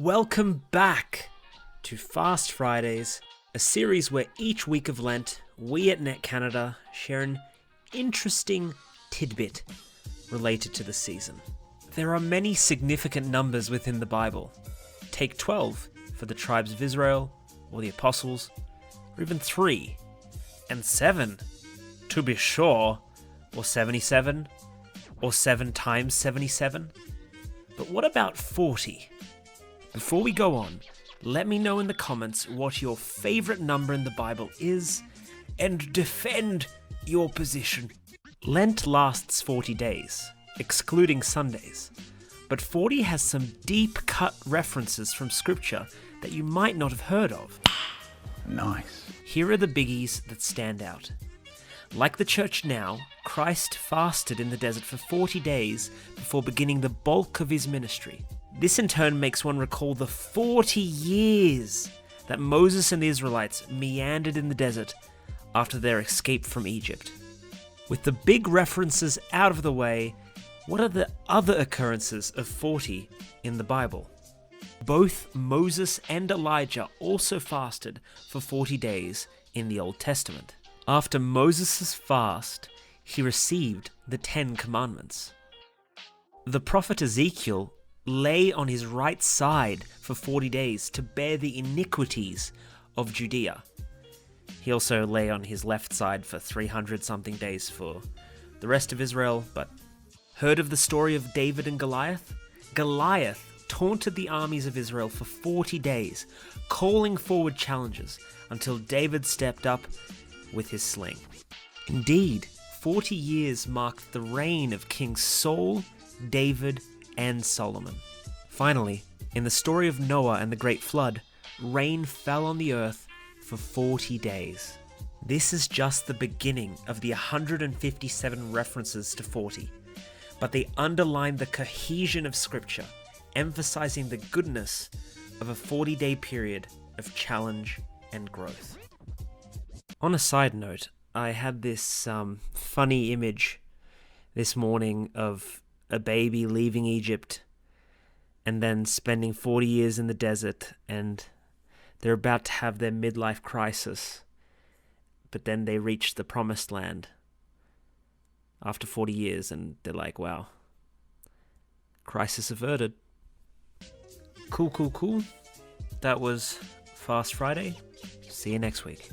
Welcome back to Fast Fridays, a series where each week of Lent, we at Net Canada share an interesting tidbit related to the season. There are many significant numbers within the Bible. Take 12 for the tribes of Israel, or the apostles, or even 3, and 7, to be sure, or 77, or 7 times 77. But what about 40? Before we go on, let me know in the comments what your favourite number in the Bible is, and defend your position. Lent lasts 40 days, excluding Sundays, but 40 has some deep-cut references from Scripture that you might not have heard of. Nice. Here are the biggies that stand out. Like the church now, Christ fasted in the desert for 40 days before beginning the bulk of his ministry. This in turn makes one recall the 40 years that Moses and the Israelites meandered in the desert after their escape from Egypt. With the big references out of the way, what are the other occurrences of 40 in the Bible? Both Moses and Elijah also fasted for 40 days in the Old Testament. After Moses' fast, he received the 10 Commandments. The prophet Ezekiel lay on his right side for 40 days to bear the iniquities of Judea. He also lay on his left side for 300-something days for the rest of Israel, but heard of the story of David and Goliath? Goliath taunted the armies of Israel for 40 days, calling forward challenges until David stepped up with his sling. Indeed, 40 years marked the reign of King Saul, David, and Solomon. Finally, in the story of Noah and the Great Flood, rain fell on the earth for 40 days. This is just the beginning of the 157 references to 40, but they underline the cohesion of Scripture, emphasizing the goodness of a 40-day period of challenge and growth. On a side note, I had this funny image this morning of a baby leaving Egypt and then spending 40 years in the desert, and they're about to have their midlife crisis, but then they reach the promised land after 40 years and they're like, wow, crisis averted. Cool. That was Fast Friday. See you next week.